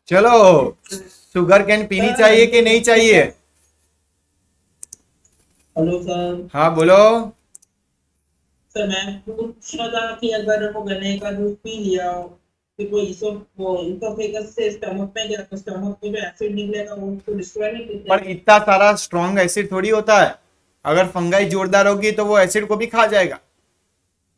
चलो, sugar cane पीनी चाहिए कि नहीं चाहिए? Hello sir. हाँ बोलो। सर मैं पूछ रहा था कि अगर वो गन्ने का जूस पी लिया फिर वो इसोफेगस से स्टमक में गया तो स्टमक में जो एसिड निकलेगा वो उसको डिस्ट्रॉय नहीं कर पर देगा? इतना सारा स्ट्रॉन्ग एसिड थोड़ी होता है। अगर फंगाई जोरदार होगी तो वो एसिड को भी खा जाएगा।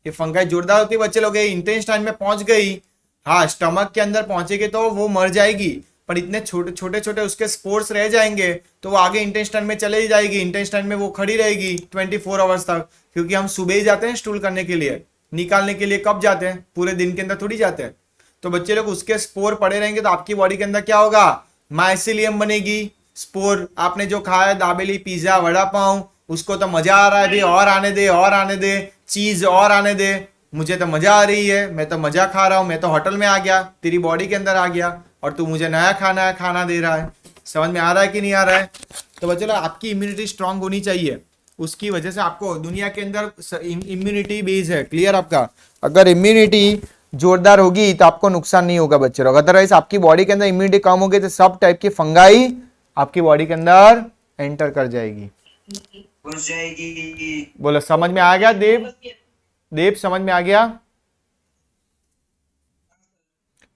ये फंगाई जोरदार होती है, बच्चे लोग इंटेस्टाइन में पहुंच गई, हाँ स्टमक के अंदर पहुंचेगी तो वो मर जाएगी। पर इतने छोटे छोटे छोटे उसके स्पोर्स रह जाएंगे तो वो आगे इंटेस्टाइन में चले ही जाएगी, इंटेस्टाइन में वो खड़ी रहेगी 24 आवर्स तक। क्योंकि हम सुबह ही जाते हैं स्टूल करने के लिए, निकालने के लिए कब जाते हैं? पूरे दिन के अंदर थोड़ी जाते हैं। तो बच्चे लोग उसके स्पोर पड़े रहेंगे तो आपकी बॉडी के अंदर क्या होगा? माइसिलियम बनेगी। स्पोर आपने जो खाया है, दाबेली, पिज्जा, वड़ा पाव, उसको तो मजा आ रहा है भी, और आने दे और आने दे, चीज और आने दे। मुझे तो मजा आ रही है, मैं तो मजा खा रहा हूं, मैं तो होटल में आ गया, तेरी बॉडी के अंदर आ गया, और तू मुझे नया खाना है खाना दे रहा है। समझ में आ रहा है कि नहीं आ रहा है? तो बच्चों आपकी इम्यूनिटी स्ट्रांग होनी चाहिए। उसकी वजह से आपको दुनिया के अंदर इम्यूनिटी बेस है, क्लियर आपका? अगर इम्यूनिटी जोरदार होगी तो आपको नुकसान नहीं होगा बच्चे लोग। अदरवाइज आपकी बॉडी के अंदर इम्यूनिटी कम होगी तो सब टाइप की फंगाई आपकी बॉडी के अंदर एंटर कर जाएगी, घुस जाएगी। बोलो समझ में तो आ गया ब्लैक देव? फंगस भी देव समझ में आ गया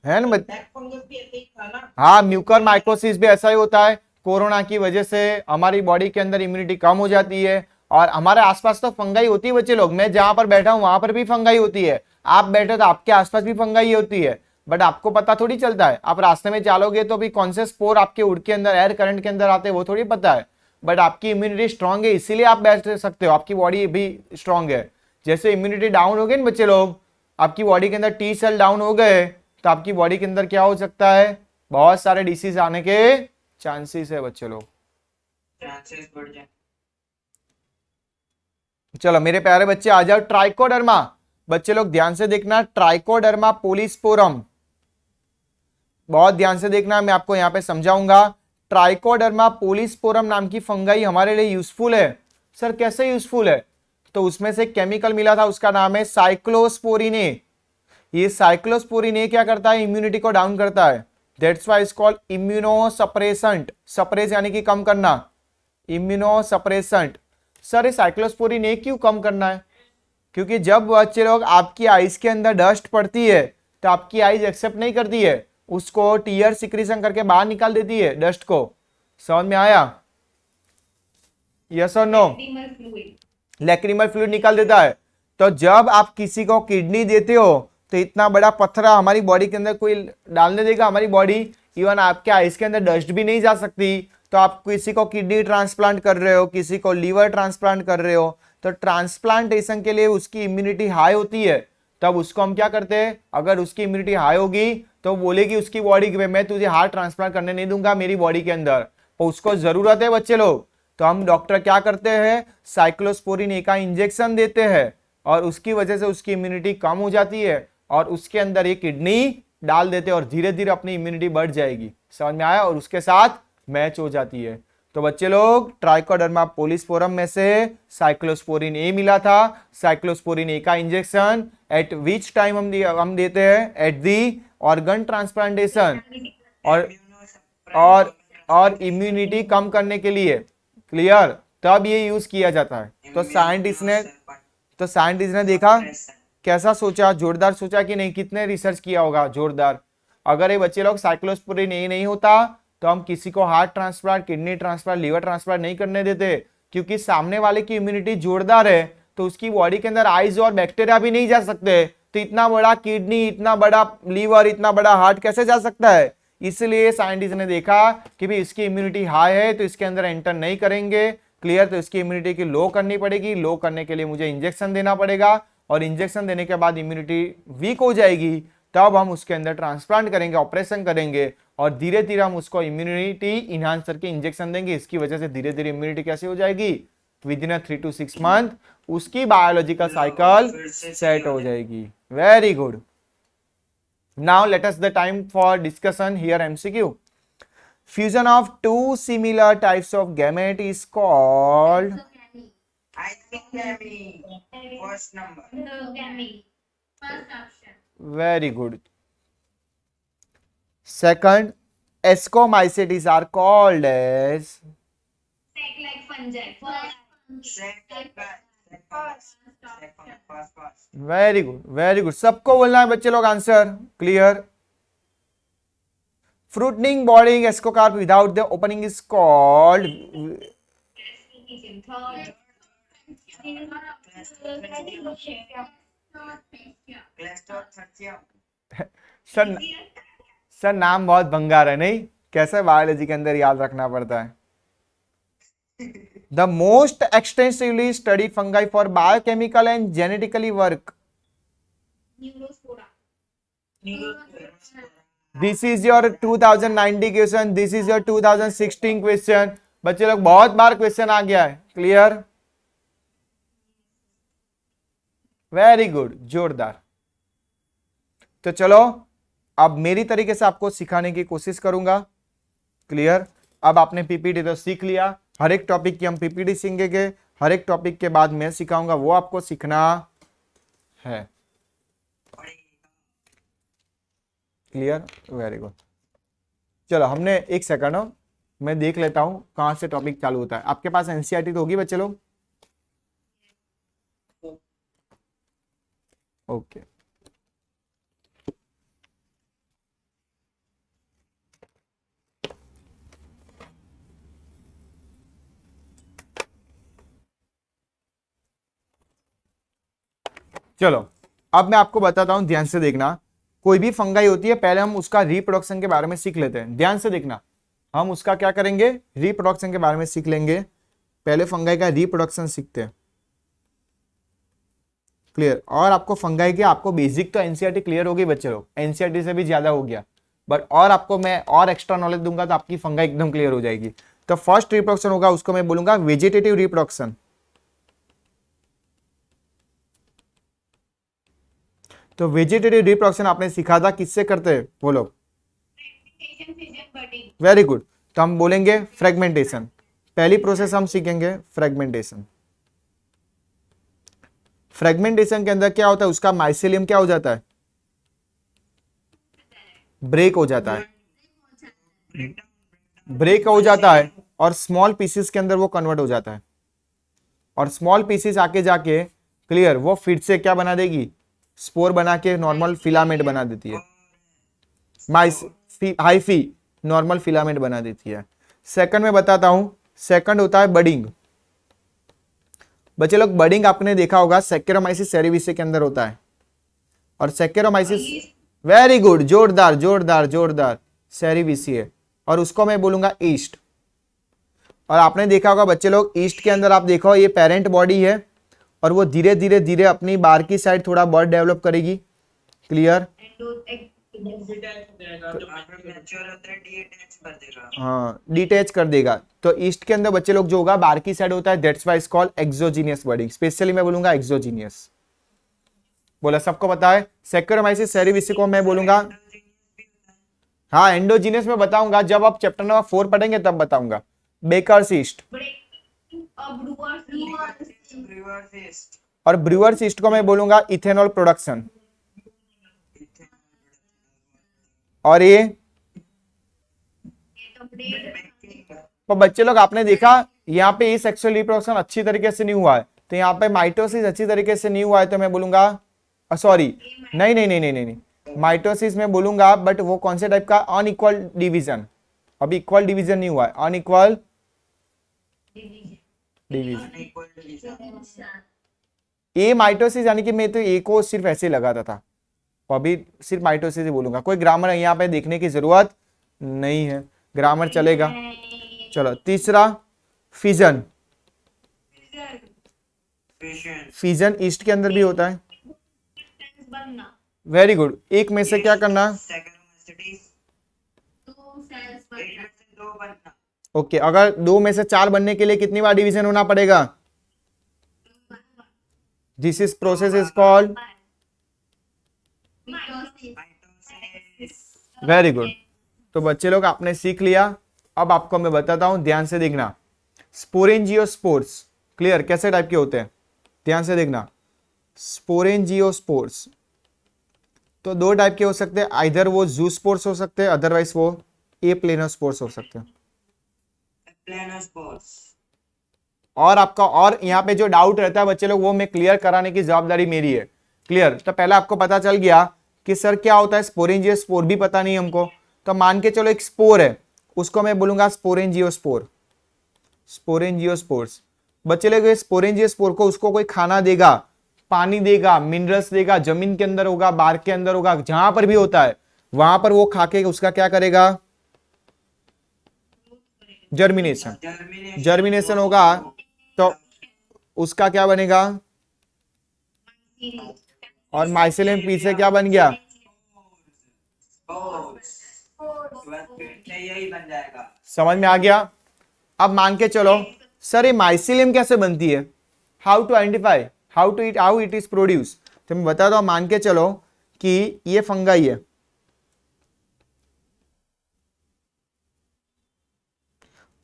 है ना ब्लैक फंगस भी ऐसे ही था ना? हाँ, म्यूकर माइकोसिस भी ऐसा ही होता है। कोरोना की वजह से हमारी बॉडी के अंदर इम्यूनिटी कम हो जाती है। और हमारे आसपास तो फंगाई होती है बच्चे लोग, मैं जहां पर बैठा हूं वहां पर भी फंगाई होती है। आप बैठे तो आपके आसपास भी फंगाई होती है, बट आपको पता थोड़ी चलता है। आप रास्ते में चलोगे तो भी कौन से स्पोर आपके उड़ के अंदर एयर करंट के अंदर आते हैं वो थोड़ी पता है। बट आपकी इम्यूनिटी स्ट्रांग है इसीलिए आप बैठ सकते हो, आपकी बॉडी भी स्ट्रांग है। जैसे इम्यूनिटी डाउन हो गई ना बच्चे लोग, आपकी बॉडी के अंदर टी सेल डाउन हो गए तो आपकी बॉडी के अंदर क्या हो सकता है? बहुत सारे डिसीज आने के चांसेस है बच्चे लोग। चांसेस बढ़ जाए। चलो मेरे प्यारे बच्चे आ जाओ, ट्राइकोडर्मा। बच्चे लोग ध्यान से देखना, ट्राइकोडर्मा पोलिस्पोरम, बहुत ध्यान से देखना, मैं आपको यहां पे समझाऊंगा। ट्राइकोडर्मा पोलिस्पोरम नाम की फंगाई हमारे लिए यूजफुल है। सर कैसे यूजफुल है? तो उसमें से केमिकल मिला था, उसका नाम है साइक्लोस्पोरिन ए। ये साइक्लोस्पोरिन ए क्या करता है? इम्यूनिटी को डाउन करता है। That's why is called immunosuppressant. Suppress यानी कि कम करना, इम्यूनोसप्रेसेंट। सर ये साइक्लोस्पोरिन ए क्यों कम करना है? क्योंकि जब बच्चे लोग आपकी आइज के अंदर डस्ट पड़ती है तो आपकी आइज एक्सेप्ट नहीं करती है, उसको टीयर सिक्रीशन करके बाहर निकाल देती है डस्ट को। समझ में आया? यस और नो? लैक्रिमल फ्लूइड निकाल देता है। तो जब आप किसी को किडनी देते हो तो इतना बड़ा पत्थरा हमारी बॉडी के अंदर कोई डालने देगा? हमारी बॉडी, इवन आपके आइस के अंदर डस्ट भी नहीं जा सकती। तो आप किसी को किडनी ट्रांसप्लांट कर रहे हो, किसी को लीवर ट्रांसप्लांट कर रहे हो, तो ट्रांसप्लांटेशन के लिए उसकी इम्यूनिटी हाई होती है। तब उसको हम क्या करते हैं? अगर उसकी इम्यूनिटी हाई होगी तो बोलेगी उसकी बॉडी में मैं तुझे हार्ट ट्रांसप्लांट करने नहीं दूंगा मेरी बॉडी के अंदर, तो उसको जरूरत है बच्चे लोग। तो हम डॉक्टर क्या करते हैं? साइक्लोस्पोरिन ए का इंजेक्शन देते हैं, और उसकी वजह से उसकी इम्यूनिटी कम हो जाती है, और उसके अंदर ये किडनी डाल देते हैं और धीरे धीरे अपनी इम्यूनिटी बढ़ जाएगी। समझ में आया? और उसके साथ मैच हो जाती है। तो बच्चे लोग ट्राइकोडर्मा पोलिस्पोरम में से साइक्लोस्पोरिन ए मिला था। साइक्लोस्पोरिन ए का इंजेक्शन एट विच टाइम हम देते हैं? एट दी ऑर्गन ट्रांसप्लांटेशन, और और और इम्यूनिटी कम करने के लिए, क्लियर? तब ये यूज किया जाता है। तो साइंटिस्ट ने देखा, कैसा सोचा? जोरदार सोचा कि नहीं? कितने रिसर्च किया होगा जोरदार। अगर ये बच्चे लोग साइक्लोस्पोरिन ए नहीं होता तो हम किसी को heart transplant, kidney transplant, liver transplant नहीं करने देते। क्योंकि सामने वाले की इम्यूनिटी जोरदार है तो उसकी बॉडी के अंदर आइज और बैक्टीरिया भी नहीं जा सकते। तो इतना बड़ा किडनी, इतना बड़ा लीवर, इतना बड़ा हार्ट कैसे जा सकता है? इसलिए साइंटिस्ट ने देखा कि भी इसकी इम्यूनिटी हाई है तो इसके अंदर एंटर नहीं करेंगे, क्लियर? तो इसकी इम्यूनिटी की लो करनी पड़ेगी, लो करने के लिए मुझे इंजेक्शन देना पड़ेगा, और इंजेक्शन देने के बाद इम्यूनिटी वीक हो जाएगी, तब हम उसके अंदर ट्रांसप्लांट करेंगे, ऑपरेशन करेंगे, और धीरे धीरे हम उसको इम्यूनिटी इनहांस करके इंजेक्शन देंगे। इसकी वजह से धीरे धीरे इम्यूनिटी कैसे हो जाएगी? विद इन 3 to 6 मंथ उसकी बायोलॉजिकल साइकिल सेट हो जाएगी। Very good. Now let us the time for discussion here MCQ. Fusion of two similar types of gamete is called. I think Gabby. First number. Very good. Second, Ascomycetes are called as Like fungi. Very good very good, सबको बोलना है बच्चे लोग answer clear. Fruiting body ascocarp without the opening is called sir. Sir नाम बहुत भंगार है नहीं, कैसे बायोलॉजी के अंदर याद रखना पड़ता है. The most extensively studied fungi for biochemical and genetically work. This is your 2090 question, this is your 2016 question. बच्चे लोग बहुत बार क्वेश्चन आ गया है क्लियर. वेरी गुड, जोरदार. तो चलो अब मेरी तरीके से आपको सिखाने की कोशिश करूंगा क्लियर. अब आपने पीपीटी तो सीख लिया, हर एक टॉपिक की हम पीपीटी सीखेंगे, हर एक टॉपिक के बाद मैं सिखाऊंगा, वो आपको सीखना है क्लियर. Very good. चलो हमने एक सेकंड, मैं देख लेता हूं कहां से टॉपिक चालू होता है. आपके पास एनसीईआरटी तो होगी बच्चे लोग. ओके चलो अब मैं आपको बताता हूं, ध्यान से देखना. कोई भी फंगाई होती है पहले हम उसका रिप्रोडक्शन के बारे में सीख लेते हैं. ध्यान से देखना, हम उसका क्या करेंगे, रिप्रोडक्शन के बारे में सीख लेंगे. पहले फंगाई का रिप्रोडक्शन सीखते हैं क्लियर. और आपको फंगाई के आपको बेसिक तो एनसीईआरटी क्लियर होगी बच्चे लोग, एनसीईआरटी से भी ज्यादा हो गया, बट और आपको मैं और एक्स्ट्रा नॉलेज दूंगा तो आपकी फंगाई एकदम क्लियर हो जाएगी. तो फर्स्ट रिप्रोडक्शन होगा, उसको मैं बोलूंगा वेजिटेटिव रिप्रोडक्शन. तो वेजिटेटिव रिप्रोडक्शन आपने सीखा था, किससे करते हैं वो लोग. Very good. तो हम बोलेंगे फ्रेगमेंटेशन. पहली प्रोसेस हम सीखेंगे फ्रेगमेंटेशन. फ्रेगमेंटेशन के अंदर क्या होता है, उसका माइसेलियम क्या हो जाता है, ब्रेक हो जाता है, ब्रेक हो जाता है और स्मॉल पीसेस के अंदर वो कन्वर्ट हो जाता है. और स्मॉल पीसेस आके जाके क्लियर वो फिर से क्या बना देगी, स्पोर बना के नॉर्मल फिलामेंट बना देती है. हाइफी नॉर्मल फिलामेंट बना देती है. सेकंड में बताता हूं, सेकंड होता है बडिंग. बच्चे लोग बडिंग आपने देखा होगा सैक्चरोमाइसिस सेरेविसे के अंदर होता है. और सैक्चरोमाइसिस, वेरी गुड, जोरदार जोरदार जोरदार, सेरेविसिए. और उसको मैं बोलूंगा ईस्ट. और आपने देखा होगा बच्चे लोग ईस्ट के अंदर आप देखो ये पेरेंट बॉडी है और वो धीरे धीरे धीरे अपनी बाहर की साइड थोड़ा बर्ड डेवलप करेगी क्लियर. हाँ डिटैच कर देगा. तो ईस्ट के अंदर बच्चे लोग जो होगा बाहर की साइड होता है, that's why it's called exogenous budding. Specially मैं बोलूंगा एक्सोजीनियस. बोला सबको पता है. सैक्चरोमाइसिस सेरेविसे को मैं बोलूंगा, हाँ एंडोजीनियस में बताऊंगा जब आप चैप्टर नंबर 4 पढ़ेंगे तब बताऊंगा. बेकर्स ईस्ट और ब्रूअर्स ईस्ट को मैं बोलूंगा इथेनॉल प्रोडक्शन. और ये तो बच्चे लोग आपने देखा यहाँ पे इस सेक्सुअल रिप्रोडक्शन अच्छी तरीके से नहीं हुआ है, तो यहाँ पे माइटोसिस अच्छी तरीके से नहीं हुआ है, तो मैं बोलूंगा सॉरी नहीं नहीं नहीं नहीं नहीं, नहीं. माइटोसिस में बोलूंगा बट वो कौन से टाइप का, अनइक्वल डिवीजन. अभी इक्वल डिवीजन नहीं हुआ है, अनइक्वल डिवीजन. ए माइटोसिस यानी कि मैं तो ए को सिर्फ ऐसे लगाता था, तो अभी सिर्फ माइटोसिस ही बोलूंगा. कोई ग्रामर यहाँ पे देखने की जरूरत नहीं है, ग्रामर चलेगा. चलो तीसरा फिजन. फिजन ईस्ट के अंदर भी होता है. Very good. एक में से क्या करना, ओके अगर 2 में से 4 बनने के लिए कितनी बार डिवीजन होना पड़ेगा, this is process is called, very good. तो बच्चे लोग आपने सीख लिया. अब आपको मैं बताता हूं, ध्यान से देखना. स्पोरेंजियोस्पोर्स क्लियर कैसे टाइप के होते हैं, ध्यान से देखना. स्पोरेंजियोस्पोर्स तो 2 टाइप के हो सकते हैं, आइदर वो जूस्पोर्स हो सकते हैं, अदरवाइज वो ए प्लेनोस्पोर्स हो सकते हैं। प्लेनोस्पोर्स। और आपका और यहाँ पे जो डाउट रहता है बच्चे लोग, वो मैं क्लियर कराने की जवाबदारी मेरी है। क्लियर? तो पहले आपको पता चल गया कि सर क्या होता है स्पोरेंजियोस्पोर, भी पता नहीं हमको। तो मान के चलो एक स्पोर है, उसको मैं बोलूंगा स्पोरेंजियोस्पोर, स्पोरेंजियोस्पोर्स। बच्चे लोग स्पोरेंजियोस्पोर को उसको कोई खाना देगा, पानी देगा, मिनरल्स देगा, जमीन के अंदर होगा, बार के अंदर होगा, जहां पर भी होता है वहां पर वो खा के उसका क्या करेगा? जर्मिनेशन। जर्मिनेशन होगा तो उसका क्या बनेगा? और माइसेलियम पी से क्या बन गया? यही बन जाएगा। समझ में आ गया? अब मान के चलो सर ये माइसेलियम कैसे बनती है, how to identify, how it is produce. तो मैं बता दो, मान के चलो कि ये फंगाई है,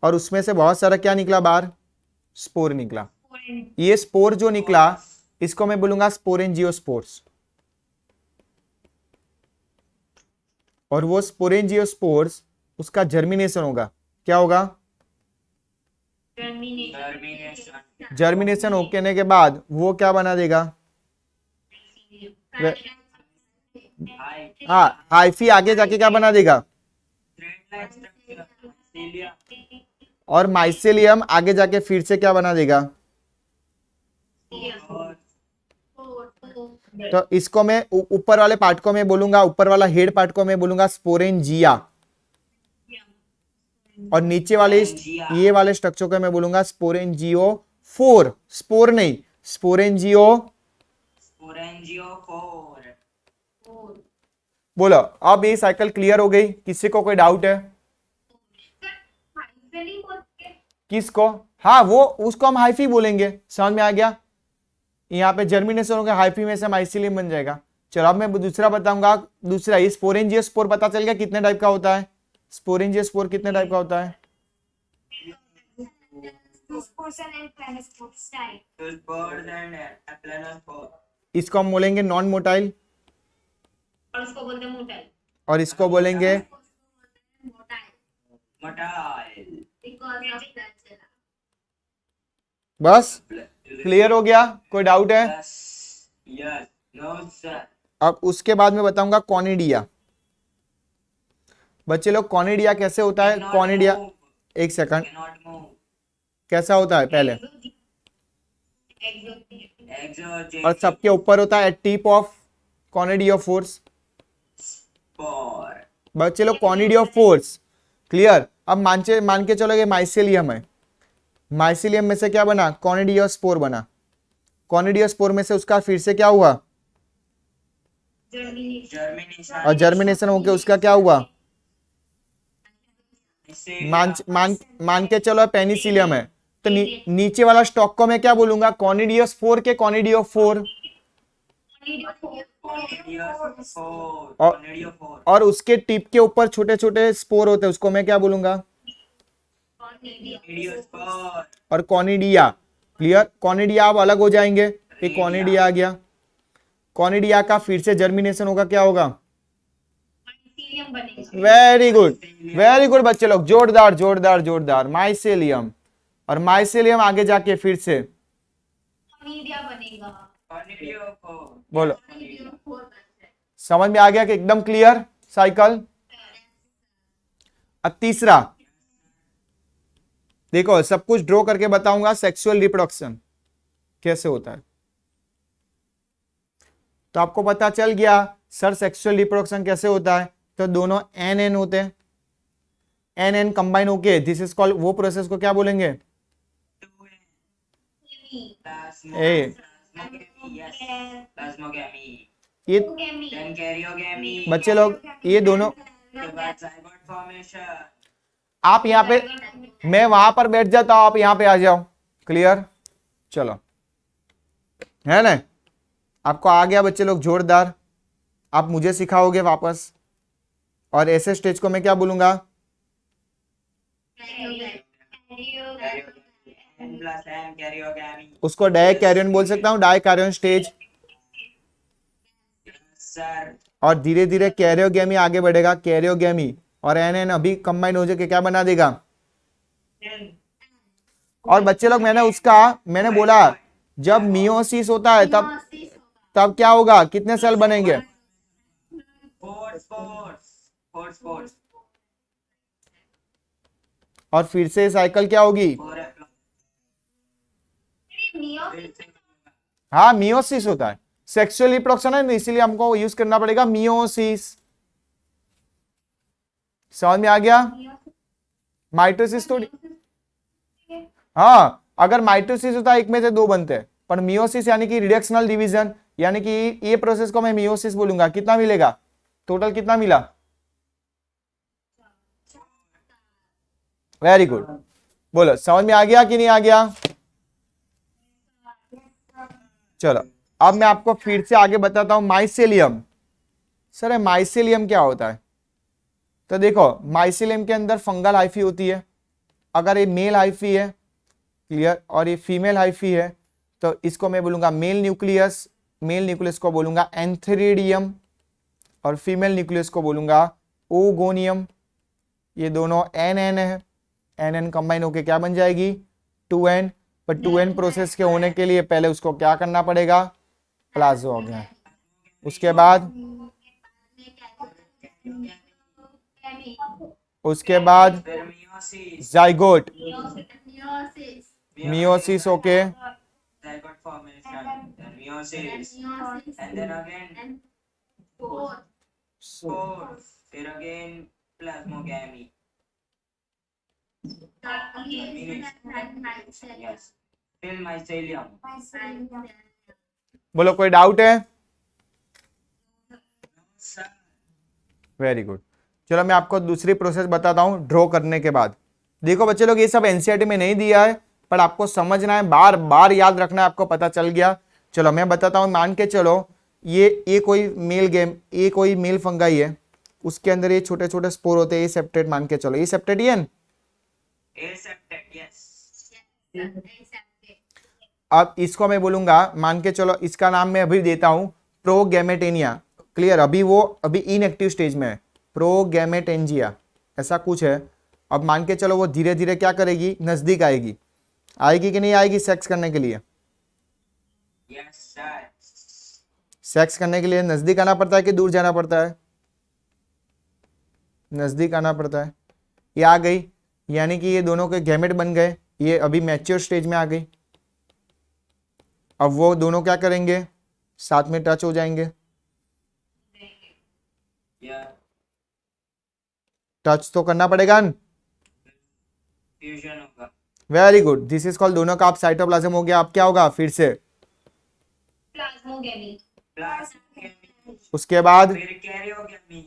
और उसमें से बहुत सारा क्या निकला बाहर? स्पोर निकला। ये स्पोर जो निकला इसको मैं बोलूंगा स्पोरेंजियोस्पोर्स। और वो स्पोरेंजियोस्पोर्स उसका जर्मिनेशन होगा। क्या होगा? जर्मिनेशन होने के बाद वो क्या बना देगा? हाँ, हाइफी आगे जाके क्या बना देगा? और माइसेलियम आगे जाके फिर से क्या बना देगा? तो इसको मैं ऊपर वाले पार्ट को मैं बोलूंगा, ऊपर वाला हेड पार्ट को मैं बोलूंगा स्पोरेंजिया, और नीचे वाले ये वाले स्ट्रक्चर को मैं बोलूंगा स्पोरेंजियो फोर। स्पोर नहीं, स्पोरेंजियो। बोलो अब ये साइकिल क्लियर हो गई? किसी को कोई डाउट है? किसको? हाँ वो उसको हम हाइफी बोलेंगे। समझ में आ गया? यहाँ पे जर्मिनेशन होगा, हाइफी में से माइसिलियम बन जाएगा। चलो अब मैं दूसरा बताऊंगा। दूसरा ये स्पोरेंजियोस्पोर पता चल गया कितने टाइप का होता है? स्पोरेंजियोस्पोर कितने टाइप का होता है? इसको हम बोलेंगे नॉन मोटाइल, और उसको बोलते हैं मोटाइल, और इसको बोलेंगे मोटाइल। बस क्लियर हो गया? कोई डाउट है? Yes, no sir. अब उसके बाद में बताऊंगा कॉनिडिया। बच्चे लोग कॉनिडिया कैसे होता है? कॉनिडिया एक सेकंड, कैसा होता है पहले? और सबके ऊपर होता है टिप ऑफ कॉनिडियोफोर्स। बच्चे लोग कॉनिडियोफोर्स क्लियर? अब मान के चलो ये माइसेलियम है, माइसेलियम में से क्या बना? कॉनिडियोस्पोर बना। कॉनिडियोस्पोर में से उसका फिर से क्या हुआ? और जर्मिनेशन होके उसका क्या हुआ? मान के चलो पेनिसिलियम है, तो नीचे वाला स्टॉक को मैं क्या बोलूंगा? कॉनिडियोस्पोर के कॉनिडियोफोर। और उसके टिप के ऊपर छोटे छोटे स्पोर होते हैं, उसको मैं क्या बोलूंगा? और कॉनिडिया। क्लियर? कॉनिडिया अब अलग हो जाएंगे। एक कॉनिडिया आ गया, कॉनिडिया का फिर से जर्मिनेशन होगा, क्या होगा? वेरी गुड, वेरी गुड बच्चे लोग, जोरदार जोरदार जोरदार। माइसेलियम, और माइसेलियम आगे जाके फिर से बनेगा। बोलो समझ में आ गया कि एकदम क्लियर साइकिल? अब तीसरा देखो, सब कुछ ड्रॉ करके बताऊंगा सेक्सुअल रिप्रोडक्शन कैसे होता है। तो आपको पता चल गया सर सेक्सुअल रिप्रोडक्शन कैसे होता है। तो दोनों एन एन होते हैं, एन एन कंबाइन होके दिस इज कॉल्ड, वो प्रोसेस को क्या बोलेंगे? ए ये बच्चे लोग ये दोनों, आप यहाँ पे, मैं वहां पर बैठ जाता हूं, आप यहाँ पे आ जाओ। क्लियर? चलो है ना? आपको आ गया बच्चे लोग? जोरदार। आप मुझे सिखाओगे वापस, और ऐसे स्टेज को मैं क्या बोलूंगा? उसको डाई कैरियन बोल सकता हूँ, डाई कैरियन स्टेज। और धीरे धीरे कैरियोगेमी आगे बढ़ेगा, कैरियोगेमी, और एन एन अभी कंबाइन हो जाके क्या बना देगा। N. और बच्चे लोग मैंने बोला जब मियोसिस होता है तब क्या होगा, कितने सेल बनेंगे। फोर और फिर से साइकिल क्या होगी। हाँ मियोसिस होता है, सेक्सुअल रिप्रोडक्शन है, इसीलिए हमको यूज करना पड़ेगा मियोसिस। समझ में आ गया। माइटोसिस थोड़ी, हाँ अगर माइटोसिस होता है एक में से दो बनते हैं, पर मियोसिस यानी कि रिडक्शनल डिवीजन, यानी कि ये प्रोसेस को मैं मियोसिस बोलूंगा। कितना मिलेगा टोटल, कितना मिला। वेरी गुड, बोलो समझ में आ गया कि नहीं आ गया। चलो अब मैं आपको फिर से आगे बताता हूं माइसेलियम। सर माइसेलियम क्या होता है, तो देखो माइसेलियम के अंदर फंगल हाइफी होती है। अगर ये मेल हाइफी है, क्लियर, और ये फीमेल हाइफी है, तो इसको मैं बोलूंगा मेल न्यूक्लियस। मेल न्यूक्लियस को बोलूंगा एंथेरिडियम और फीमेल न्यूक्लियस को बोलूंगा ओगोनियम। ये दोनों एन एन है, एन एन कंबाइन होके क्या बन जाएगी 2n। पर 2n प्रोसेस के होने के लिए पहले उसको क्या करना पड़ेगा, प्लाज्मा हो गया। उसके बाद जाइगोट, मियोसिस होके zygote formation, then meiosis, and then again spores, फिर again plasmogamy. Yes, still mycelium. बोलो कोई डाउट है। Sir, वेरी गुड, चलो मैं आपको दूसरी प्रोसेस बताता हूं ड्रॉ करने के बाद। देखो बच्चे लोग ये सब एनसीईआरटी में नहीं दिया है, पर आपको समझना है, बार बार याद रखना है, आपको पता चल गया। चलो मैं बताता हूं, मान के चलो ये कोई मेल गेम, ये कोई मेल फंगाई है, उसके अंदर ये छोटे छोटे स्पोर होते हैं, ये सेप्टेट मान के चलो, ये सेप्टेट ही है। aseptic, yes. अब इसको मैं बोलूंगा, मान के चलो इसका नाम मैं अभी देता हूं प्रोगैमेटेनिया। क्लियर, अभी इनएक्टिव स्टेज में है, प्रोगैमेटेंजिया ऐसा कुछ है। अब मान के चलो वो धीरे धीरे क्या करेगी, नजदीक आएगी कि नहीं आएगी सेक्स करने के लिए। Yes, sir. सेक्स करने के लिए नजदीक आना पड़ता है कि दूर जाना पड़ता है, नजदीक आना पड़ता है। ये आ गई, यानी कि ये दोनों के गैमेट बन गए, ये अभी मैच्योर स्टेज में आ गई। अब वो दोनों क्या करेंगे, साथ में टच हो जाएंगे। Yeah, टच तो करना पड़ेगा। fusion होगा. Very good, this is called, दोनों का आप साइटोप्लाज्म हो गया। अब क्या होगा फिर से, प्लाज्मोगेमी। Plasmogamy. उसके बाद फिर carriogamy.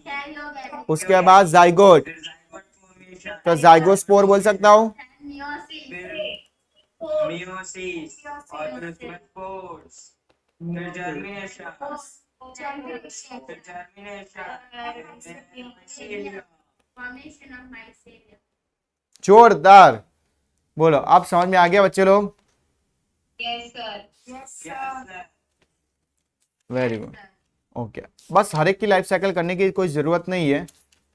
उसके बाद जाइगोट, फिर zygote formation. तो जाइगोस्पोर बोल सकता हूँ। फिर meiosis और फिर उसके बाद spores. फिर germination. फिर germination. mycelium. जोरदार, बोलो आप समझ में आ गया बच्चे लोग। Yes sir. Yes, sir. Very good, okay. बस हर एक की लाइफ साइकिल करने की कोई जरूरत नहीं है।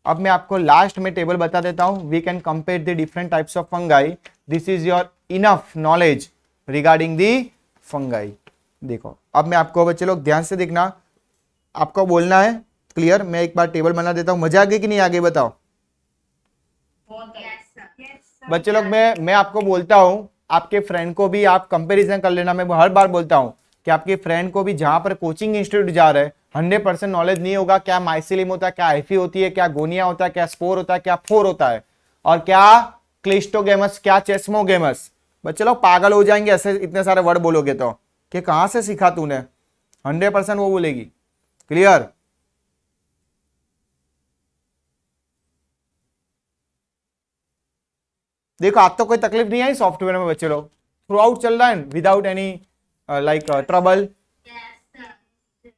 अब मैं आपको लास्ट में टेबल बता देता हूं, we can compare the different types of fungi. This is your enough knowledge regarding the fungi. देखो अब मैं आपको, बच्चे लोग ध्यान से देखना, आपको बोलना है, क्लियर। मैं एक बार टेबल बना देता हूं, मजा आ गई कि नहीं आ गई बताओ। बच्चे लोग मैं आपको बोलता हूं, आपके फ्रेंड को भी आप कंपैरिजन कर लेना। मैं हर बार बोलता हूं कि आपके फ्रेंड को भी जहां पर कोचिंग इंस्टीट्यूट जा रहे हैं 100% नॉलेज नहीं होगा, क्या माइसेलियम होता है, क्या हाइफी होती है, क्या गोनिया होता है, क्या स्पोर होता है, क्या फोर होता है, और क्या क्लिस्टोगेमस, क्या चेस्मोगेमस। बच्चे लोग पागल हो जाएंगे ऐसे इतने सारे वर्ड बोलोगे तो, कि कहां से सीखा तूने। 100% वो बोलेगी, क्लियर। देखो आज तो कोई तकलीफ नहीं आई सॉफ्टवेयर में बच्चे लोग, थ्रू आउट चल रहा है without any like trouble.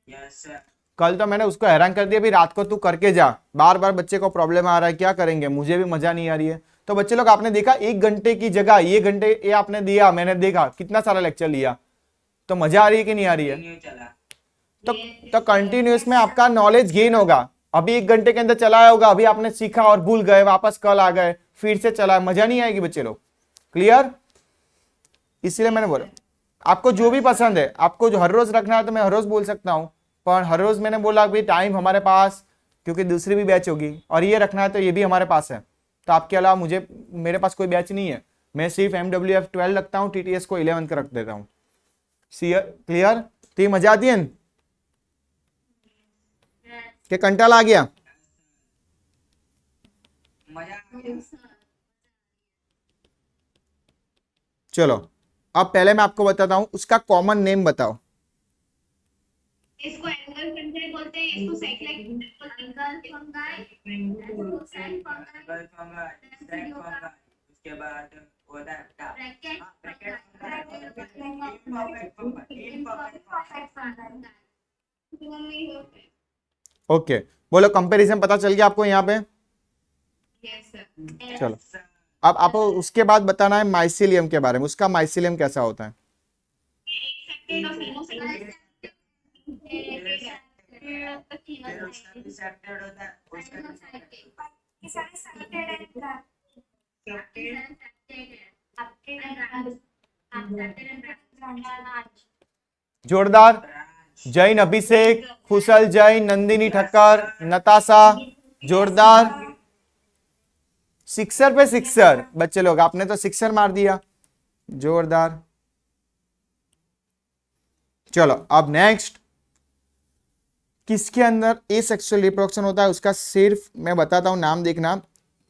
Yes, sir. कल तो मैंने उसको हैरान कर दिया, भी रात को तू करके जा, बार बार बच्चे को प्रॉब्लम आ रहा है, क्या करेंगे, मुझे भी मजा नहीं आ रही है। तो बच्चे लोग आपने देखा 1 घंटे की जगह ये घंटे ये आपने दिया, मैंने देखा कितना सारा लेक्चर लिया, तो मजा आ रही है कि नहीं आ रही है। Continue चला. तो कंटिन्यूस में आपका नॉलेज गेन होगा। अभी 1 घंटे के अंदर चलाया होगा, अभी आपने सीखा और भूल गए, वापस कल आ गए, फिर से चला, मजा नहीं आएगी बच्चे लोग। क्लियर? इसलिए मैंने बोला आपको जो भी पसंद है, आपको जो हर रोज रखना है तो मैं हर रोज बोल सकता हूँ, पर हर रोज मैंने बोला कि टाइम हमारे पास, क्योंकि दूसरी भी बैच होगी, और ये रखना है तो ये भी हमारे पास है। तो आपके अलावा मेरे पास कोई बैच नहीं है, मैं सिर्फ MWF 12 रखता हूँ, TTS को 11 का रख देता हूँ। क्लियर? तो ये मजा आती है कि कंटाल आ गया? मजा आ गया। चलो अब पहले मैं आपको बताता हूं, उसका कॉमन नेम बताओ। इसको एंगल फंगाई बोलते हैं, इसको साइक्लिक बोलते हैं। एंगल फंगाई, सेक फंगाई, उसके बाद होता है क्या? ब्रैकेट ब्रैकेट ओके, बोलो कंपैरिजन पता चल गया आपको यहाँ पे? Yes sir. चलो अब आपको उसके बाद बताना है माइसिलियम के बारे में, उसका माइसिलियम कैसा होता है। फिर उसका भी सेक्टेड होता है, उसका भी जोरदार। ब्रांच। जैन अभिषेक, खुशल जैन, नंदिनी ठक्कर, नताशा, जोरदार। सिक्सर पे सिक्सर बच्चे लोग, आपने तो सिक्सर मार दिया, जोरदार। चलो अब नेक्स्ट, किसके अंदर एसेक्सुअल रिप्रोडक्शन होता है उसका सिर्फ मैं बताता हूं, नाम देखना,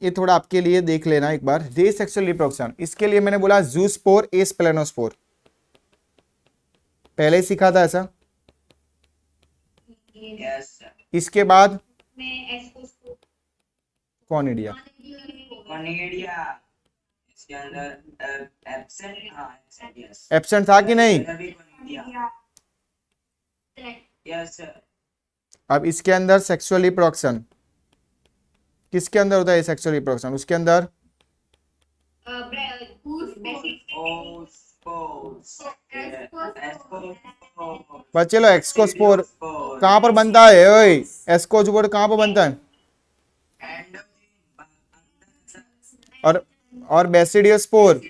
ये थोड़ा आपके लिए देख लेना एक बार। एसेक्सुअल रिप्रोडक्शन, इसके लिए मैंने बोला जूस्पोर, एस्प्लेनोस्पोर, पहले ही सीखा था ऐसा। Yes sir. इसके बाद मैं एस्को कॉनिडिया, कॉनिडिया, इसके अंदर एब्सेंट, हाँ एब्सेंट, यस। एब्सेंट था कि नहीं? इधर भी कॉनिडिया, यस सर। अब इसके अंदर सेक्सुअल रिप्रोडक्शन, किसके अंदर होता है सेक्सुअल रिप्रोडक्शन? उसके अंदर ओस्पोर्स, एस्कोस्पोर, बच्चे लो, एक्सकोस्पोर कहाँ पर बनता है? ओए एस्कोस्पोर कहाँ पर बनता है? और बेसिडियोस्पोर,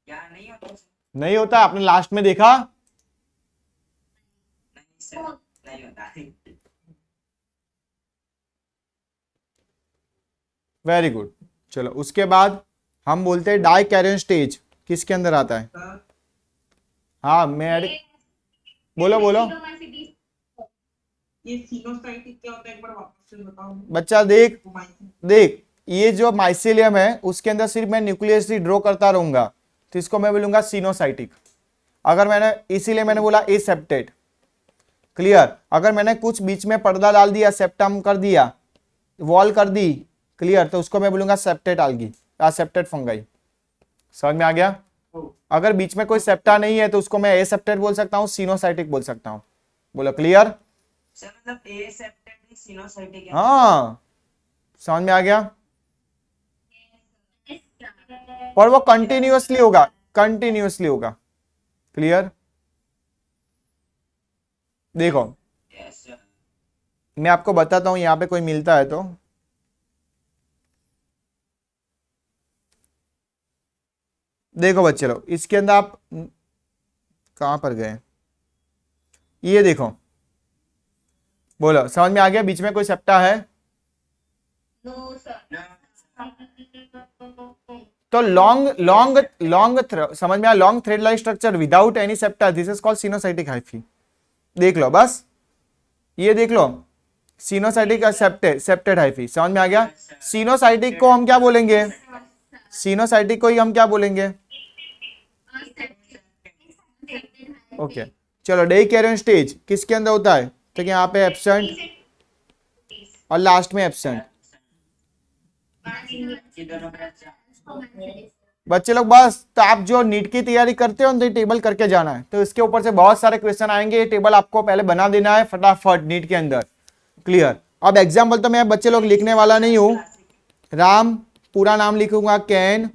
क्या नहीं होता सर? नहीं होता, आपने लास्ट में देखा? नहीं सर, नहीं होता। Very good. चलो उसके बाद हम बोलते हैं डाइकैरियन स्टेज, किसके अंदर आता है? हाँ मैं बोलो बोलो ये सिनोसाइटिक क्या होता है, एक बार वापस से बताओ। बच्चा। देख ये जो माइसिलियम है उसके अंदर सिर्फ मैं न्यूक्लियस ही ड्रॉ करता रहूंगा, तो इसको मैं बोलूंगा सिनोसाइटिक। अगर मैंने, इसीलिए मैंने बोला एसेप्टेड। क्लियर? अगर मैंने कुछ बीच में पर्दा डाल दिया, सेप्टम कर दिया, वॉल कर दी, क्लियर, तो उसको मैं बोलूंगा सेप्टेड आल्गी या सेप्टेड फंगाई। समझ में आ गया? अगर बीच में कोई सेप्टा नहीं है तो उसको मैं एसेप्टेड बोल सकता हूँ, सिनोसाइटिक बोल सकता हूँ। बोलो क्लियर? सर मतलब एसेप्टेड सिनोसाइटिक है। हाँ समझ में आ गया? और वो कंटिन्यूअसली होगा, कंटिन्यूअसली होगा। क्लियर? देखो यस सर। मैं आपको बताता हूं, यहां पे कोई मिलता है तो देखो बच्चे लोग, इसके अंदर आप कहां पर गए? ये देखो, बोलो समझ में आ गया? बीच में कोई सेप्टा है नो सर। तो लॉन्ग समझ में आया? Long thread like structure without any septa, this is called coenocytic hyphae. देख लो बस, ये देख लो, सिनोसाइटिक सेप्टेड हाइफी। समझ में आ गया? सिनोसाइटिक को हम क्या बोलेंगे? सिनोसाइटिक को ही हम क्या बोलेंगे? ओके चलो, डाइकैरियन स्टेज किसके अंदर होता है? तो यहाँ पे एब्सेंट और लास्ट में एब्सेंट। बच्चे लोग बस, तो आप जो नीट की तैयारी करते हो तो टेबल करके जाना है, तो इसके ऊपर से बहुत सारे क्वेश्चन आएंगे, ये टेबल आपको पहले बना देना है फटाफट नीट के अंदर। क्लियर? अब एग्जाम्पल तो मैं बच्चे लोग लिखने वाला नहीं हूं। राम पूरा नाम लिखूंगा, कैन,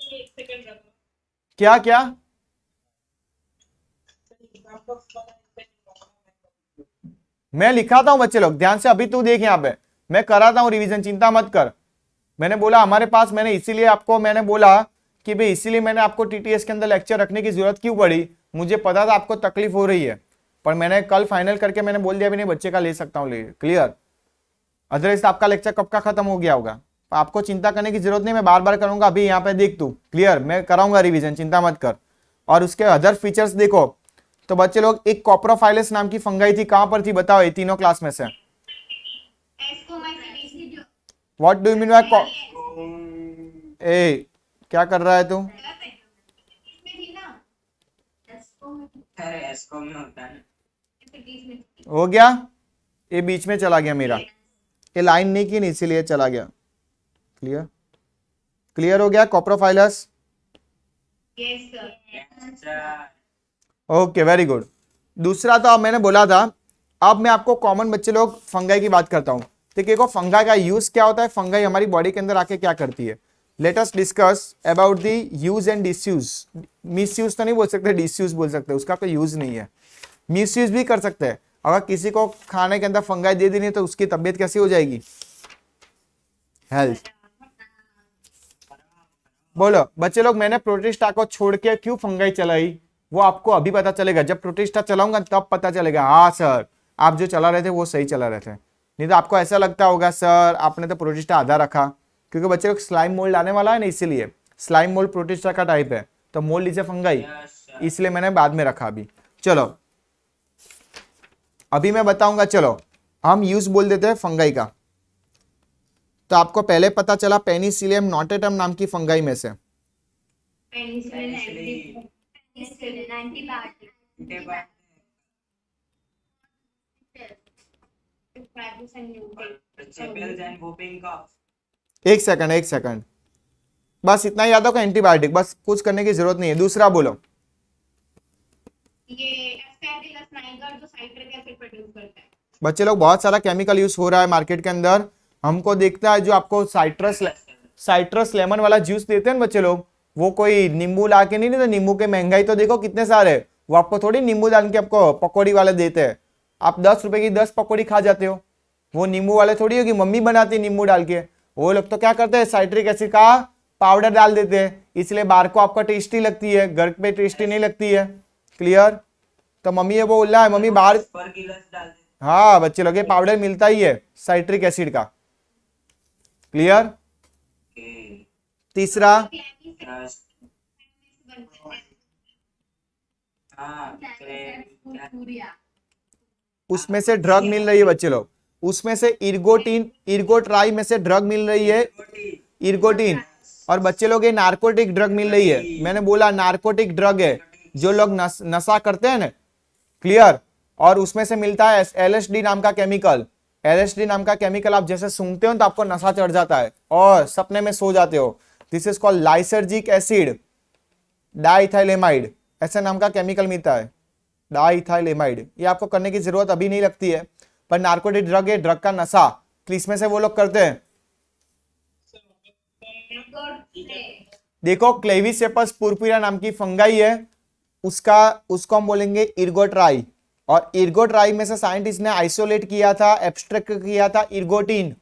एक सेकंड रखो क्या क्या? मैं लिखाता हूं बच्चे लोग, ध्यान से अभी तू देख, यहाँ पे मैं कराता हूँ रिवीजन, चिंता मत कर। मैंने बोला हमारे पास, मैंने इसीलिए आपको मैंने बोला कि भाई इसीलिए मैंने आपको टीटीएस के अंदर लेक्चर रखने की जरूरत क्यों पड़ी। मुझे पता था आपको तकलीफ हो रही है, पर मैंने कल फाइनल करके मैंने बोल दिया भी नहीं बच्चे का ले सकता हूँ, ले क्लियर। अदरवाइज आपका लेक्चर कब का खत्म हो गया होगा। आपको चिंता करने की जरूरत नहीं, मैं बार बार करूंगा। अभी यहाँ पे देख तू, क्लियर, मैं कराऊंगा रिवीजन, चिंता मत कर। और उसके अदर फीचर्स देखो तो बच्चे लोग, एक कॉप्रोफाइलस नाम की फंगाई थी, कहां पर थी बताओ ये तीनों क्लास में से? Ascomycetes what do you mean by A, क्या कर रहा है तू? इसमें थी ना, अरे एस्को में होता है। बीच में थी। हो गया, ये बीच में चला गया मेरा, ये लाइन नहीं की, इसीलिए चला गया। क्लियर, क्लियर हो गया coprophilous? Yes sir. Okay, very good. दूसरा तो अब मैंने बोला था, अब मैं आपको कॉमन बच्चे लोग फंगाई की बात करता हूं। देखो फंगाई का यूज क्या होता है, फंगाई हमारी बॉडी के अंदर आके क्या करती है। Let us discuss about the use and disuse. Misuse तो नहीं बोल सकते, डिसयूज बोल सकते, उसका कोई यूज नहीं है। मिसयूज भी कर सकते हैं। अगर किसी को खाने के अंदर फंगाई दे देनी है तो उसकी तबीयत कैसी हो जाएगी, हेल्थ। बोलो बच्चे लोग, मैंने प्रोटिस्टा को छोड़ के क्यों फंगाई चलाई, वो आपको अभी पता चलेगा। जब प्रोटिस्टा चलाऊंगा तब पता चलेगा, हाँ सर आप जो चला रहे थे वो सही चला रहे थे। नहीं तो आपको ऐसा लगता होगा सर आपने तो प्रोटिस्टा आधा रखा, क्योंकि बच्चे लोग स्लाइम मोल्ड आने वाला है ना, इसीलिए स्लाइम मोल्ड प्रोटिस्टा का टाइप है, तो मोल्ड इसे फंगाई, इसलिए मैंने बाद में रखा अभी। चलो अभी मैं बताऊंगा, चलो हम यूज बोल देते हैं फंगाई का। तो आपको पहले पता चला पेनिसिलियम नोटेटम नाम की फंगाई में से। पेनिसिलिन एंटीबायोटिक एक सेकंड, एक सेकंड, बस इतना याद होगा, एंटीबायोटिक, बस कुछ करने की जरूरत नहीं है। दूसरा बोलो। ये एस्पैरागिलस नाइगर जो साइट्रिक एसिड प्रोड्यूस करता है। बच्चे लोग बहुत सारा केमिकल यूज हो रहा है मार्केट के अंदर, हमको देखता है जो आपको साइट्रस लेमन वाला जूस देते हैं बच्चे लोग, वो कोई नींबू ला के नहीं देते। नींबू के महंगाई तो देखो कितने सारे, वो आपको थोड़ी नींबू डाल के आपको पकौड़ी वाले देते हैं। आप 10 रुपए की 10 पकौड़ी खा जाते हो, वो नींबू वाले थोड़ी होगी, मम्मी बनाती है नींबू डाल के। वो लोग तो क्या करते हैं, साइट्रिक एसिड का पाउडर डाल देते हैं, इसलिए बाहर को आपको टेस्टी लगती है, घर पे टेस्टी नहीं लगती है। क्लियर। तो मम्मी ये वो बोल रहा है, मम्मी बाहर, हाँ बच्चे लोग ये पाउडर मिलता ही है साइट्रिक एसिड का। क्लियर। तीसरा, उसमें से ड्रग मिल रही है बच्चे लोग, उसमें से इर्गोटिन, इर्गोट्राई में से ड्रग मिल रही है, इर्गोटिन। और बच्चे लोग ये नार्कोटिक ड्रग मिल रही है, मैंने बोला नार्कोटिक ड्रग है, जो लोग नशा करते हैं ना। क्लियर। और उसमें से मिलता है एलएसडी नाम का केमिकल। एलएसडी नाम का केमिकल आप जैसे सूंघते हो तो आपको नशा चढ़ जाता है और सपने में सो जाते हो। This is called lysergic acid diethylamide, ऐसे नाम का केमिकल मिलता है डाइथाइलेमाइड। ये आपको करने की जरूरत अभी नहीं लगती है, पर नार्कोटिक ड्रग है, ड्रग का नशा इसमें से वो लोग करते हैं। देखो क्लेविसेपस पुरपुरा नाम की फंगाई है, उसको हम बोलेंगे इर्गोट्राई। और इर्गोट्राई में से साइंटिस्ट ने आइसोलेट किया था, एब्स्ट्रैक्ट किया था इर्गोटिन।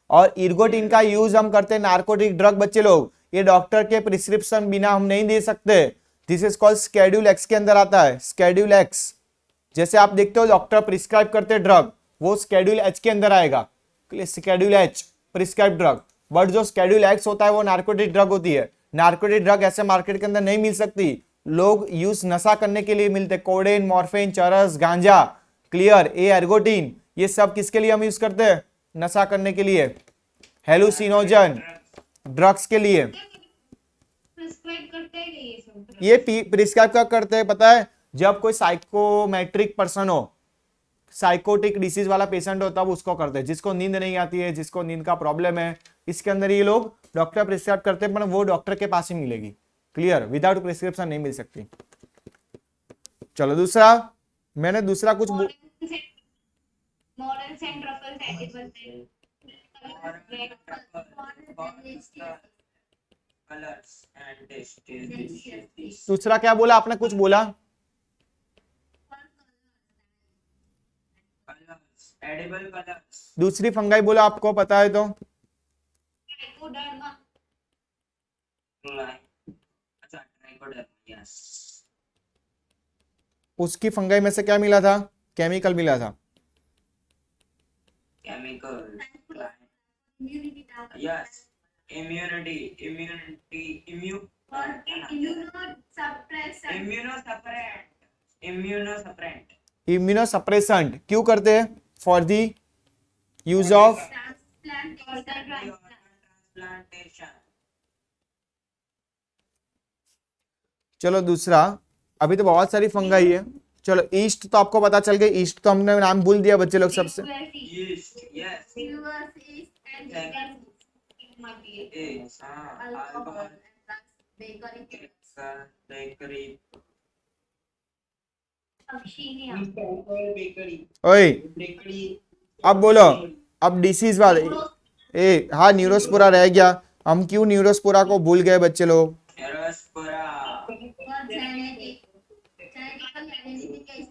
और इर्गोटिन का यूज हम करते हैं नार्कोटिक ड्रग बच्चे लोग, ये डॉक्टर के प्रिस्क्रिप्शन बिना हम नहीं दे सकते। This is called schedule x के अंदर आता है, स्केड्यूल एक्स। जैसे आप देखते हो डॉक्टर प्रिस्क्राइब करते हैं ड्रग, वो स्केड्यूल एच के अंदर आएगा, schedule H prescribe drug. But जो स्केड्यूल एक्स होता है वो नार्कोटिक ड्रग होती है। नार्कोटिक ड्रग ऐसे मार्केट के अंदर नहीं मिल सकती, लोग यूज नशा करने के लिए मिलते, कोडेन, मॉर्फिन, चरस, गांजा। क्लियर। ए एर्गोटिन, ये सब किसके लिए हम यूज करते हैं, नशा करने के लिए, हेलुसिनोजन ड्रग्स के लिए। प्रिस्क्राइब करते हैं ये सब। ये प्रिस्क्राइब कब करते हैं पता है, जब कोई साइकोमेट्रिक पर्सन हो, साइकोटिक डिसीज वाला पेशेंट हो, तब उसको करते हैं। जिसको नींद नहीं आती है, जिसको नींद का प्रॉब्लम है, इसके अंदर ये लोग डॉक्टर प्रिस्क्राइब करते हैं, पर वो डॉक्टर के पास ही मिलेगी। क्लियर। विदाउट प्रिस्क्रिप्शन नहीं मिल सकती। चलो दूसरा, मैंने दूसरा कुछ modern and ruffles edible colors and taste. दूसरा क्या बोला आपने, कुछ बोला? Colors, edible colors. दूसरी फंगाई बोला, आपको पता है तो? ट्राइकोडर्मा। अच्छा, trichoderma, yes. उसकी फंगाई में से क्या मिला था, केमिकल मिला था? Chemicals. Immunity Yes. Immunity. Immunosuppressant. Immunosuppressant क्यों करते हैं? For the use of Transplantation. चलो दूसरा, अभी तो बहुत सारी फंगाई है। चलो ईस्ट तो आपको पता चल गई, ईस्ट तो हमने नाम भूल दिया बच्चे लोग सबसे। Yeast. Yes. Eggs. Alcohol. Bakery. Bakery ओए बेकरी अब बोलो, अब डिसीज वाले हाँ न्यूरोस्पोरा रह गया। हम क्यों न्यूरोस्पोरा को भूल गए बच्चे लोग? Neurospora.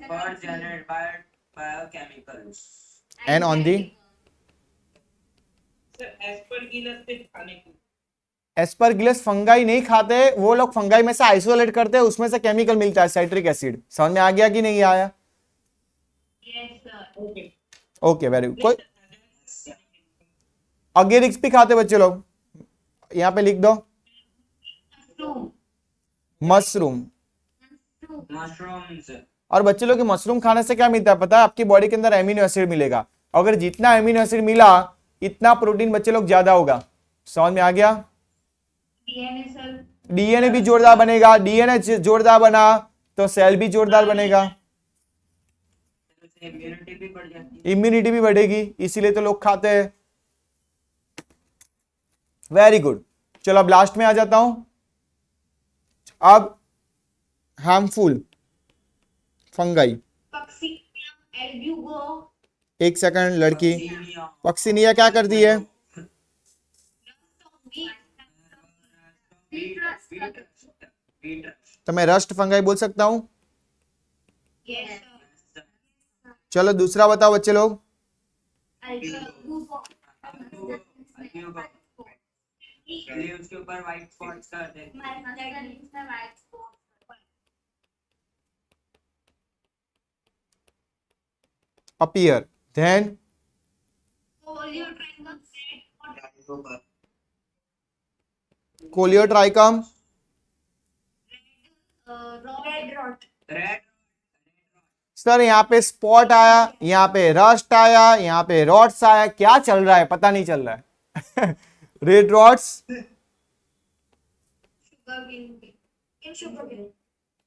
For generate biochemicals. And on the sir Aspergillus से खाने को एस्परगिलस फंगाई नहीं खाते वो लोग, फंगाई में से आइसोलेट करते हैं, उसमें से केमिकल मिलता है साइट्रिक एसिड। समझ में आ गया कि नहीं आया? Okay okay very good. कोई अगेरिक्स भी खाते बच्चे लोग, यहाँ पे लिख दो मशरूम। Mushrooms. और बच्चे लोग के मशरूम खाने से क्या मिलता है पता है? आपकी बॉडी के अंदर एमिनो एसिड मिलेगा। अगर जितना एमिनो एसिड मिला इतना प्रोटीन बच्चे लोग ज्यादा होगा। समझ में आ गया? डीएनए भी जोरदार बनेगा, डीएनए जोरदार बना तो सेल भी जोरदार बनेगा, इम्यूनिटी भी बढ़ जाती है। इम्यूनिटी भी बढ़ेगी, इसीलिए तो लोग खाते हैं। Very good. चलो अब लास्ट में आ जाता हूं। अब हार्मफुल फंगाई। एक सेकंड लड़की, पक्सिनिया क्या करती है? तो मैं रस्ट फंगाई बोल सकता हूं। चलो दूसरा बताओ बच्चे लोग। उसके ऊपर व्हाइट स्पॉट्स कर दे। अपीयर, देन कोलियोट्राइकम, रेड सर यहाँ पे स्पॉट आया, यहाँ पे रस्ट आया, यहाँ पे रॉड्स आया, क्या चल रहा है पता नहीं चल रहा है। रेड रॉड्स,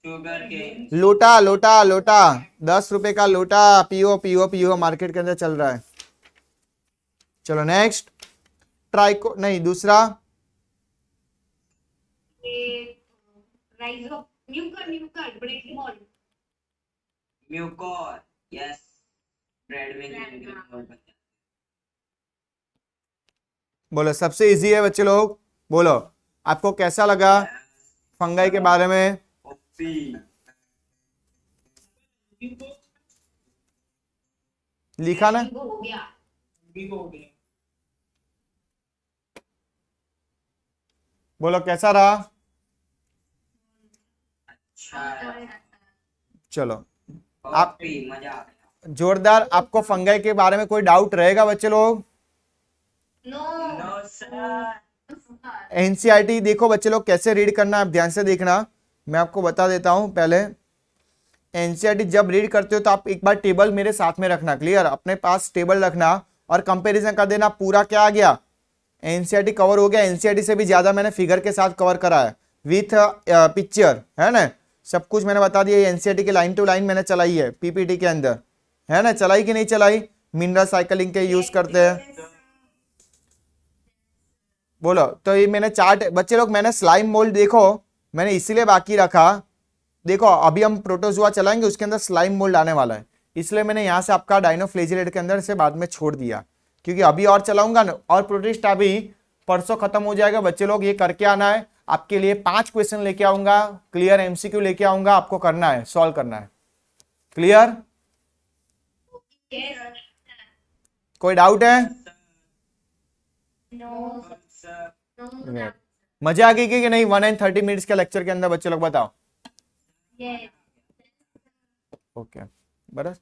शुगर के लोटा लोटा लोटा, 10 रुपए का लोटा, पियो पियो पियो, मार्केट के अंदर चल रहा है। चलो नेक्स्ट, ट्राइको नहीं दूसरा, म्यूकोर। यस, ब्रेड में बोलो सबसे इजी है बच्चे लोग। बोलो आपको कैसा लगा फंगाई के बारे में? लिखा ना? हो गया। भी हो गया बोलो कैसा रहा? अच्छा, चलो आप मजा आ गया। जोरदार। आपको फंगाई के बारे में कोई डाउट रहेगा बच्चे लोग? No sir. एनसीईआरटी देखो बच्चे लोग कैसे रीड करना है, आप ध्यान से देखना। मैं आपको बता देता हूं पहले। एनसीईआरटी जब रीड करते हो तो आप एक बार टेबल मेरे साथ में रखना, क्लियर? अपने पास टेबल रखना और कंपैरिजन कर देना पूरा क्या आ गया। एनसीईआरटी कवर हो गया, एनसीईआरटी से भी ज्यादा मैंने फिगर के साथ कवर करा है विथ पिक्चर, है ना? सब कुछ मैंने बता दिया। एनसीईआरटी की लाइन टू लाइन मैंने चलाई है पीपीटी के अंदर, है ना? चलाई कि नहीं चलाई? मिनरल साइकिलिंग के यूज करते हैं। बोलो तो ये मैंने चार्ट बच्चे लोग, मैंने स्लाइम मोल्ड देखो मैंने इसीलिए बाकी रखा। देखो अभी हम प्रोटोजुआ चलाएंगे, उसके अंदर स्लाइम मोल्ड आने वाला है, इसलिए मैंने यहाँ से आपका डाइनोफ्लेजिलेट के अंदर से बाद में छोड़ दिया। क्योंकि अभी और चलाऊंगा ना, और प्रोटेस्ट अभी परसों खत्म हो जाएगा बच्चे लोग। ये करके आना है आपके लिए, 5 क्वेश्चन लेके आऊंगा, क्लियर एमसीक्यू लेके आऊंगा, आपको करना है, सॉल्व करना है। क्लियर? कोई डाउट है? नो नो मजा आ गई कि नहीं 1 and 30 मिनट्स के लेक्चर के अंदर बच्चे लोग बताओ। यस ओके बस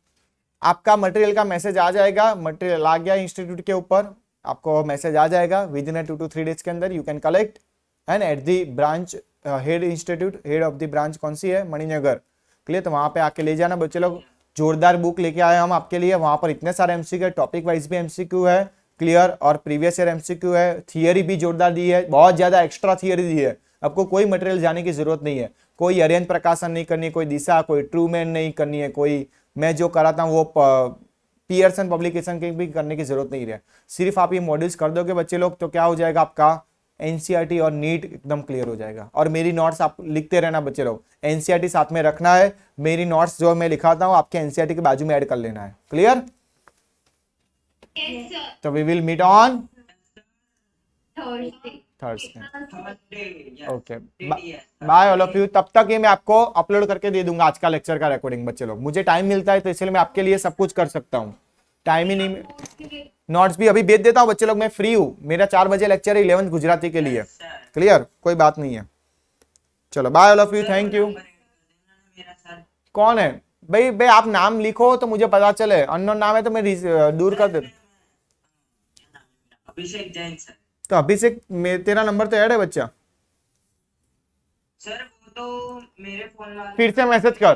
आपका मटेरियल का मैसेज आ जाएगा, मटेरियल आ गया इंस्टीट्यूट के ऊपर, आपको मैसेज आ जाएगा विद इन 2 to 3 डेज के अंदर। You can collect and at the branch head institute, head of the branch कौन सी है? मणिनगर। क्लियर? तो वहां पे आके ले जाना बच्चे लोग। जोरदार बुक लेके आए हम आपके लिए, वहां पर इतने सारे एमसीक्यू है, टॉपिक वाइज भी एमसीक्यू है, क्लियर, और प्रीवियस ईयर एमसीक्यू है, थियरी भी जोरदार दी है, बहुत ज्यादा एक्स्ट्रा थियरी दी है। आपको कोई मटेरियल जाने की जरूरत नहीं है, कोई अरिहंत प्रकाशन नहीं करनी है, कोई दिशा, कोई ट्रूमैन नहीं करनी है, कोई मैं जो कराता हूँ वो पियर्सन पब्लिकेशन की भी करने की जरूरत नहीं है। सिर्फ आप ये मॉड्यूल्स कर दोगे बच्चे लोग तो क्या हो जाएगा, आपका एनसीईआरटी और नीट एकदम क्लियर हो जाएगा। और मेरी नोट्स आप लिखते रहना बच्चे लोग, एनसीईआरटी साथ में रखना है, मेरी नोट्स जो मैं लिखाता हूँ आपके एनसीईआरटी के बाजू में ऐड कर लेना है। क्लियर? यस सर तो we will meet on Thursday Thursday. Okay bye all of you. तब तक ये मैं आपको अपलोड करके दे दूंगा आज का लेक्चर का रिकॉर्डिंग बच्चे लोग। मुझे टाइम मिलता है तो इसलिए मैं आपके लिए सब कुछ कर सकता हूँ, टाइम ही नहीं। नोट्स भी अभी भेज देता हूँ बच्चे लोग, मैं फ्री हूँ। मेरा 4 बजे लेक्चर है 11th गुजराती के लिए। क्लियर? कोई बात नहीं है। चलो bye all of you, thank you. कौन है भाई? भाई आप नाम लिखो तो मुझे पता चले, अननोन नाम है तो मैं दूर कर देता। अभिषेक जैन सर। तो अभिषेक तेरा नंबर तो ऐड है बच्चा, सर वो तो मेरे फोन वाले फिर से मैसेज कर,